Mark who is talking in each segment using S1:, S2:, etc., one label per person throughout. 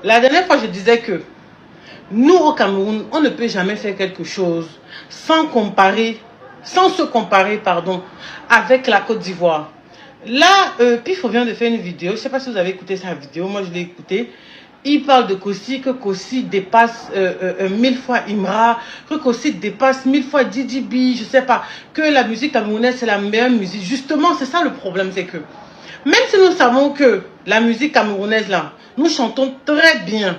S1: La dernière fois, je disais que nous, au Cameroun, on ne peut jamais faire quelque chose sans se comparer, avec la Côte d'Ivoire. Là, Pif vient de faire une vidéo. Je ne sais pas si vous avez écouté sa vidéo. Moi, je l'ai écoutée. Il parle de Kossi, que Kossi dépasse 1000 fois Imra, que Kossi dépasse 1000 fois Didi B, je ne sais pas, que la musique camerounaise, c'est la meilleure musique. Justement, c'est ça le problème, c'est que même si nous savons que la musique camerounaise, là, nous chantons très bien,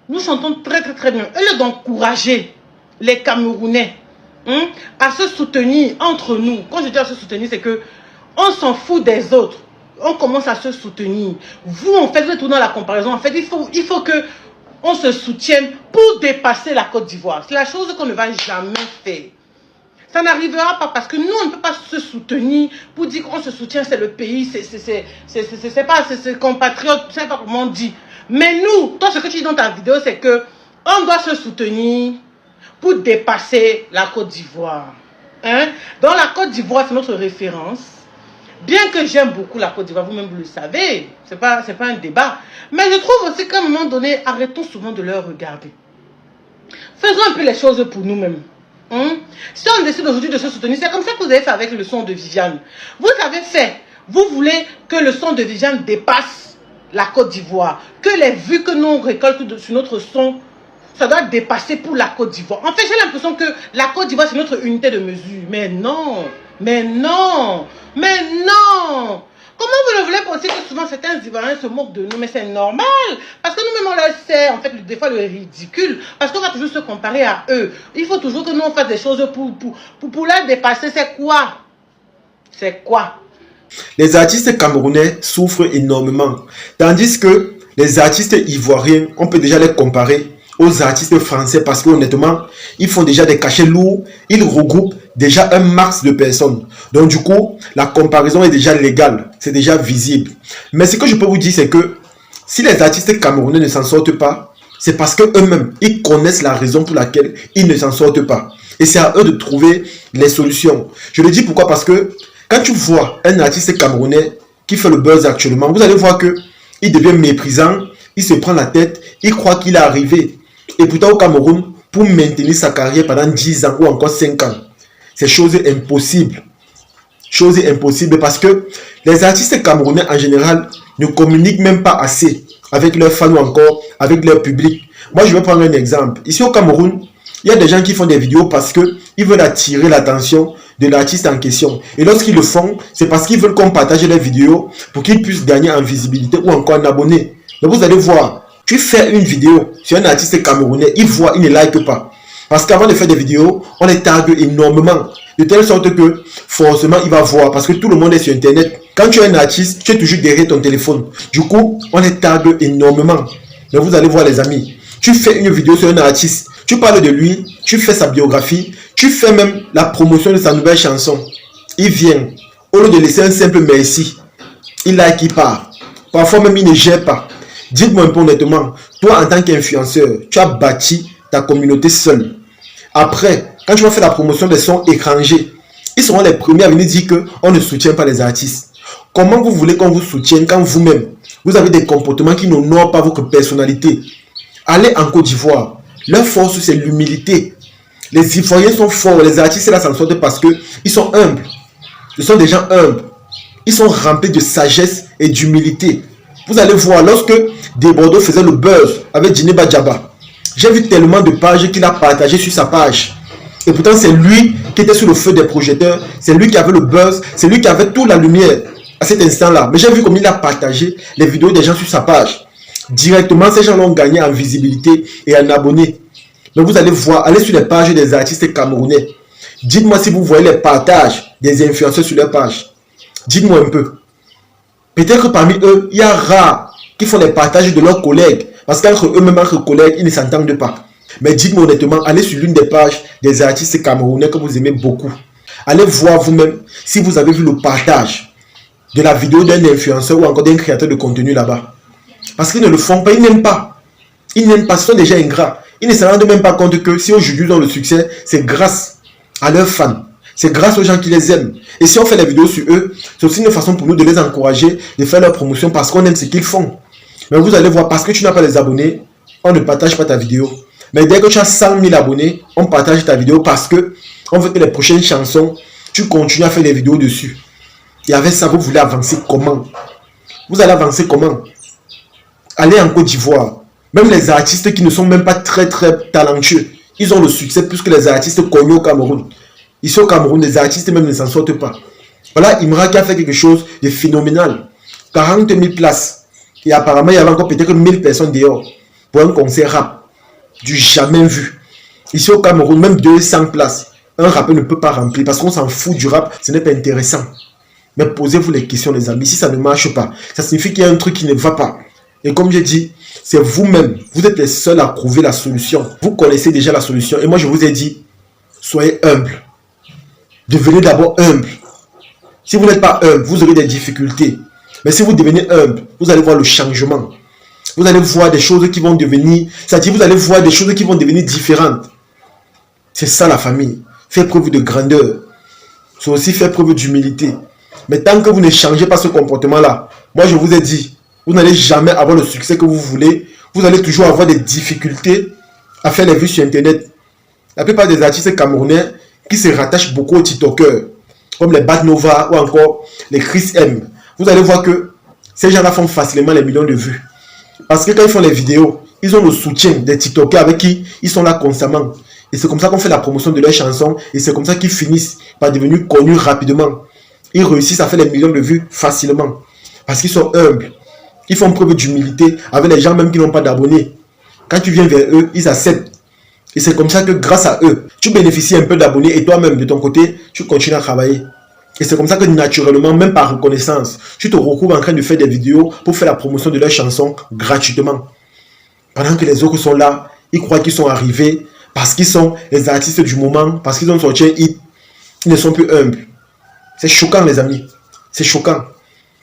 S1: nous chantons très bien. Au lieu d'encourager les Camerounais à se soutenir entre nous, quand je dis à se soutenir, c'est que on s'en fout des autres. On commence à se soutenir. Vous, en fait, vous êtes tout dans la comparaison. En fait, il faut que on se soutienne pour dépasser la Côte d'Ivoire. C'est la chose qu'on ne va jamais faire. Ça n'arrivera pas parce que nous, on ne peut pas se soutenir pour dire qu'on se soutient, c'est le pays, c'est pas ses compatriotes, je ne sais pas comment on dit. Mais nous, toi, ce que tu dis dans ta vidéo, c'est que on doit se soutenir pour dépasser la Côte d'Ivoire. Donc la Côte d'Ivoire, c'est notre référence. Bien que j'aime beaucoup la Côte d'Ivoire, vous-même vous le savez, c'est pas un débat. Mais je trouve aussi qu'à un moment donné, arrêtons souvent de leur regarder. Faisons un peu les choses pour nous-mêmes. Si on décide aujourd'hui de se soutenir, c'est comme ça que vous avez fait avec le son de Viviane. Vous avez fait, vous voulez que le son de Viviane dépasse la Côte d'Ivoire. Que les vues que nous récoltons sur notre son, ça doit dépasser pour la Côte d'Ivoire. En fait, j'ai l'impression que la Côte d'Ivoire, c'est notre unité de mesure. Mais non, mais non, mais non. Comment vous le voulez penser que souvent certains Ivoiriens se moquent de nous? Mais c'est normal. Parce que nous-mêmes, on leur sait, en fait, des fois, le ridicule. Parce qu'on va toujours se comparer à eux. Il faut toujours que nous, on fasse des choses pour les dépasser. C'est quoi? C'est quoi?
S2: Les artistes camerounais souffrent énormément. Tandis que les artistes ivoiriens, on peut déjà les comparer aux artistes français parce qu'honnêtement, ils font déjà des cachets lourds, ils regroupent déjà un max de personnes. Donc du coup, la comparaison est déjà légale, c'est déjà visible. Mais ce que je peux vous dire, c'est que si les artistes camerounais ne s'en sortent pas, c'est parce qu'eux-mêmes, ils connaissent la raison pour laquelle ils ne s'en sortent pas. Et c'est à eux de trouver les solutions. Je le dis pourquoi? Parce que quand tu vois un artiste camerounais qui fait le buzz actuellement, vous allez voir qu'il devient méprisant, il se prend la tête, il croit qu'il est arrivé. Et pourtant au Cameroun, pour maintenir sa carrière pendant 10 ans ou encore 5 ans, c'est chose impossible. Chose impossible parce que les artistes camerounais en général ne communiquent même pas assez avec leurs fans ou encore avec leur public. Moi, je vais prendre un exemple. Ici au Cameroun, il y a des gens qui font des vidéos parce qu'ils veulent attirer l'attention de l'artiste en question. Et lorsqu'ils le font, c'est parce qu'ils veulent qu'on partage les vidéos pour qu'ils puissent gagner en visibilité ou encore en abonnés. Donc vous allez voir, tu fais une vidéo sur un artiste camerounais, il voit, il ne like pas. Parce qu'avant de faire des vidéos, on les tague énormément. De telle sorte que forcément il va voir. Parce que tout le monde est sur internet. Quand tu es un artiste, tu es toujours derrière ton téléphone. Du coup, on les tague énormément. Mais vous allez voir les amis. Tu fais une vidéo sur un artiste. Tu parles de lui. Tu fais sa biographie. Tu fais même la promotion de sa nouvelle chanson. Il vient. Au lieu de laisser un simple merci. Il like, il part. Parfois même il ne gère pas. Dites-moi un peu honnêtement. Toi en tant qu'influenceur, tu as bâti ta communauté seule. Après, quand tu vas faire la promotion des sons étrangers, ils seront les premiers à venir dire qu'on ne soutient pas les artistes. Comment vous voulez qu'on vous soutienne quand vous-même, vous avez des comportements qui n'honorent pas votre personnalité? Allez en Côte d'Ivoire. Leur force, c'est l'humilité. Les Ivoiriens sont forts. Les artistes là s'en sortent parce qu'ils sont humbles. Ce sont des gens humbles. Ils sont remplis de sagesse et d'humilité. Vous allez voir, lorsque Desbordeaux faisait le buzz avec Djinéba Djaba, j'ai vu tellement de pages qu'il a partagé sur sa page. Et pourtant, c'est lui qui était sous le feu des projecteurs. C'est lui qui avait le buzz. C'est lui qui avait toute la lumière à cet instant-là. Mais j'ai vu comme il a partagé les vidéos des gens sur sa page. Directement, ces gens l'ont gagné en visibilité et en abonnés. Donc vous allez voir, allez sur les pages des artistes camerounais. Dites-moi si vous voyez les partages des influenceurs sur leur page. Dites-moi un peu. Peut-être que parmi eux, il y a rares qui font les partages de leurs collègues. Parce qu'entre eux-mêmes, entre collègues, ils ne s'entendent pas. Mais dites-moi honnêtement, allez sur l'une des pages des artistes camerounais que vous aimez beaucoup. Allez voir vous-même si vous avez vu le partage de la vidéo d'un influenceur ou encore d'un créateur de contenu là-bas. Parce qu'ils ne le font pas, ils n'aiment pas. Ils n'aiment pas, ce sont des gens ingrats. Ils ne se rendent même pas compte que si aujourd'hui ils ont le succès, c'est grâce à leurs fans. C'est grâce aux gens qui les aiment. Et si on fait des vidéos sur eux, c'est aussi une façon pour nous de les encourager, de faire leur promotion parce qu'on aime ce qu'ils font. Mais vous allez voir, parce que tu n'as pas les abonnés, on ne partage pas ta vidéo. Mais dès que tu as 100 000 abonnés, on partage ta vidéo parce que on veut que les prochaines chansons, tu continues à faire des vidéos dessus. Et avec ça, vous voulez avancer comment? Vous allez avancer comment? Allez en Côte d'Ivoire. Même les artistes qui ne sont même pas très talentueux, ils ont le succès plus que les artistes connus au Cameroun. Ici au Cameroun, les artistes même ne s'en sortent pas. Voilà, Imra qui a fait quelque chose de phénoménal. 40 000 places. Et apparemment, il y avait encore peut-être 1000 personnes dehors pour un concert rap. Du jamais vu. Ici au Cameroun, même 200 places. Un rappeur ne peut pas remplir parce qu'on s'en fout du rap. Ce n'est pas intéressant. Mais posez-vous les questions, les amis. Si ça ne marche pas, ça signifie qu'il y a un truc qui ne va pas. Et comme j'ai dit, c'est vous-même. Vous êtes les seuls à trouver la solution. Vous connaissez déjà la solution. Et moi, je vous ai dit, soyez humble. Devenez d'abord humble. Si vous n'êtes pas humble, vous aurez des difficultés. Mais si vous devenez humble, vous allez voir le changement. Vous allez voir des choses qui vont devenir... C'est-à-dire, vous allez voir des choses qui vont devenir différentes. C'est ça la famille. Faire preuve de grandeur. C'est aussi faire preuve d'humilité. Mais tant que vous ne changez pas ce comportement-là, moi je vous ai dit, vous n'allez jamais avoir le succès que vous voulez. Vous allez toujours avoir des difficultés à faire les vues sur Internet. La plupart des artistes camerounais qui se rattachent beaucoup aux TikTokers, comme les Bad Nova ou encore les Chris M, vous allez voir que ces gens-là font facilement les millions de vues. Parce que quand ils font les vidéos, ils ont le soutien des TikTokers avec qui ils sont là constamment. Et c'est comme ça qu'on fait la promotion de leurs chansons. Et c'est comme ça qu'ils finissent par devenir connus rapidement. Ils réussissent à faire les millions de vues facilement. Parce qu'ils sont humbles. Ils font preuve d'humilité avec les gens même qui n'ont pas d'abonnés. Quand tu viens vers eux, ils acceptent. Et c'est comme ça que grâce à eux, tu bénéficies un peu d'abonnés et toi-même de ton côté, tu continues à travailler. Et c'est comme ça que naturellement, même par reconnaissance, tu te retrouves en train de faire des vidéos pour faire la promotion de leurs chansons gratuitement. Pendant que les autres sont là, ils croient qu'ils sont arrivés parce qu'ils sont les artistes du moment, parce qu'ils ont sorti un hit, ils ne sont plus humbles. C'est choquant les amis, c'est choquant.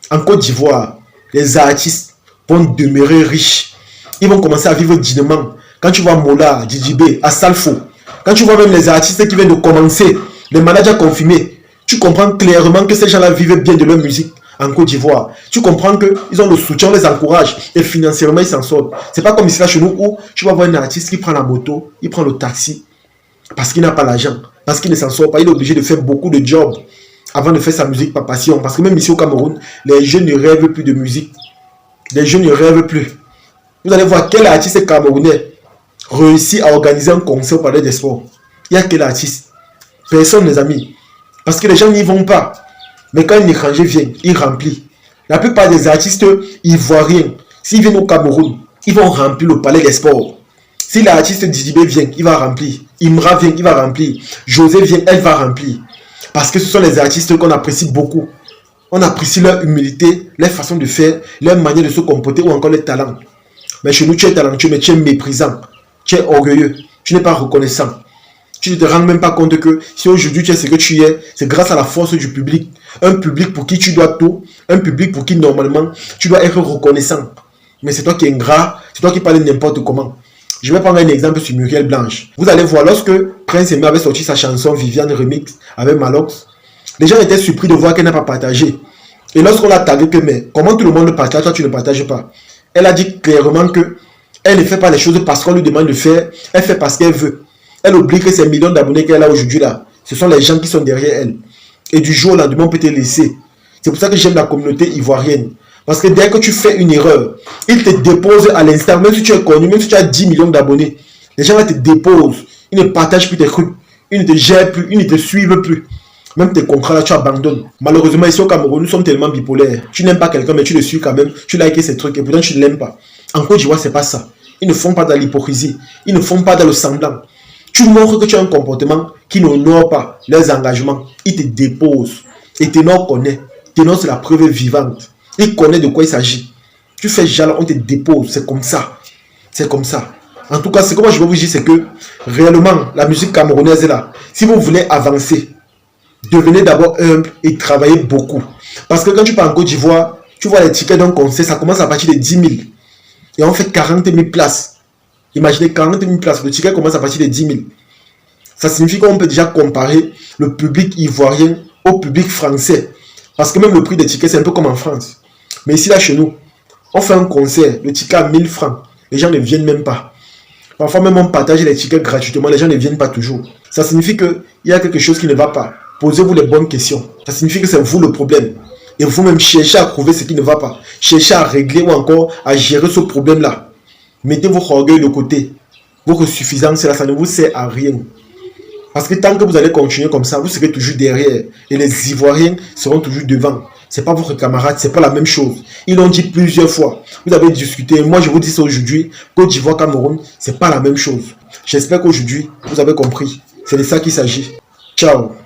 S2: En Côte d'Ivoire, les artistes vont demeurer riches. Ils vont commencer à vivre dignement. Quand tu vois Mola, Djidjibé, Assalfo, quand tu vois même les artistes qui viennent de commencer, les managers confirmés, tu comprends clairement que ces gens-là vivent bien de leur musique en Côte d'Ivoire. Tu comprends qu'ils ont le soutien, on les encourage et financièrement ils s'en sortent. C'est pas comme ici là chez nous où tu vas voir un artiste qui prend la moto, il prend le taxi parce qu'il n'a pas l'argent, parce qu'il ne s'en sort pas, il est obligé de faire beaucoup de jobs avant de faire sa musique par passion. Parce que même ici au Cameroun, les jeunes ne rêvent plus de musique. Les jeunes ne rêvent plus. Vous allez voir quel artiste camerounais réussit à organiser un concert au Palais des Sports. Il y a quel artiste? Personne les amis. Parce que les gens n'y vont pas. Mais quand un étranger vient, il remplit. La plupart des artistes ivoiriens, s'ils viennent au Cameroun, ils vont remplir le Palais des Sports. Si l'artiste Djidjibé vient, il va remplir. Imra vient, il va remplir. José vient, elle va remplir. Parce que ce sont les artistes qu'on apprécie beaucoup. On apprécie leur humilité, leur façon de faire, leur manière de se comporter ou encore leur talent. Mais chez nous, tu es talentueux, mais tu es méprisant. Tu es orgueilleux. Tu n'es pas reconnaissant. Tu ne te rends même pas compte que si aujourd'hui tu es ce que tu es, c'est grâce à la force du public. Un public pour qui tu dois tout. Un public pour qui normalement tu dois être reconnaissant. Mais c'est toi qui es ingrat. C'est toi qui parles n'importe comment. Je vais prendre un exemple sur Muriel Blanche. Vous allez voir, lorsque Prince Aimé avait sorti sa chanson Viviane Remix avec Malox, les gens étaient surpris de voir qu'elle n'a pas partagé. Et lorsqu'on l'a tagué que mais comment tout le monde partage, toi tu ne partages pas. Elle a dit clairement que elle ne fait pas les choses parce qu'on lui demande de faire. Elle fait parce qu'elle veut. Elle oublie que ces millions d'abonnés qu'elle a aujourd'hui là, ce sont les gens qui sont derrière elle. Et du jour au lendemain, on peut te laisser. C'est pour ça que j'aime la communauté ivoirienne. Parce que dès que tu fais une erreur, ils te déposent à l'instant, même si tu es connu, même si tu as 10 millions d'abonnés. Les gens là te déposent. Ils ne partagent plus tes trucs. Ils ne te gèrent plus. Ils ne te suivent plus. Même tes contrats là, tu abandonnes. Malheureusement, ici au Cameroun, nous sommes tellement bipolaires. Tu n'aimes pas quelqu'un, mais tu le suis quand même. Tu likes ces trucs et pourtant tu ne l'aimes pas. En Côte d'Ivoire, c'est pas ça. Ils ne font pas dans l'hypocrisie. Ils ne font pas dans le semblant. Tu montres que tu as un comportement qui n'honore pas leurs engagements. Ils te déposent. Et Ténor connaît. Ténor, c'est la preuve vivante. Il connaît de quoi il s'agit. Tu fais jaloux, on te dépose. C'est comme ça. C'est comme ça. En tout cas, ce que moi je veux vous dire, c'est que réellement, la musique camerounaise est là. Si vous voulez avancer, devenez d'abord humble et travaillez beaucoup. Parce que quand tu pars en Côte d'Ivoire, tu vois les tickets d'un concert, ça commence à partir de 10 000. Et on fait 40 000 places. Imaginez 40 000 places. Le ticket commence à partir de 10 000. Ça signifie qu'on peut déjà comparer le public ivoirien au public français. Parce que même le prix des tickets, c'est un peu comme en France. Mais ici, là, chez nous, On fait un concert, le ticket à 1000 francs. Les gens ne viennent même pas. Parfois même on partage les tickets gratuitement, les gens ne viennent pas toujours. Ça signifie qu'il y a quelque chose qui ne va pas. Posez-vous les bonnes questions. Ça signifie que c'est vous le problème. Et vous-même cherchez à trouver ce qui ne va pas. Cherchez à régler ou encore à gérer ce problème-là. Mettez votre orgueil de côté. Votre suffisance, là, ça ne vous sert à rien. Parce que tant que vous allez continuer comme ça, vous serez toujours derrière. Et les Ivoiriens seront toujours devant. Ce n'est pas votre camarade, ce n'est pas la même chose. Ils l'ont dit plusieurs fois. Vous avez discuté. Moi, je vous dis ça aujourd'hui. Côte d'Ivoire, Cameroun, ce n'est pas la même chose. J'espère qu'aujourd'hui, vous avez compris. C'est de ça qu'il s'agit. Ciao.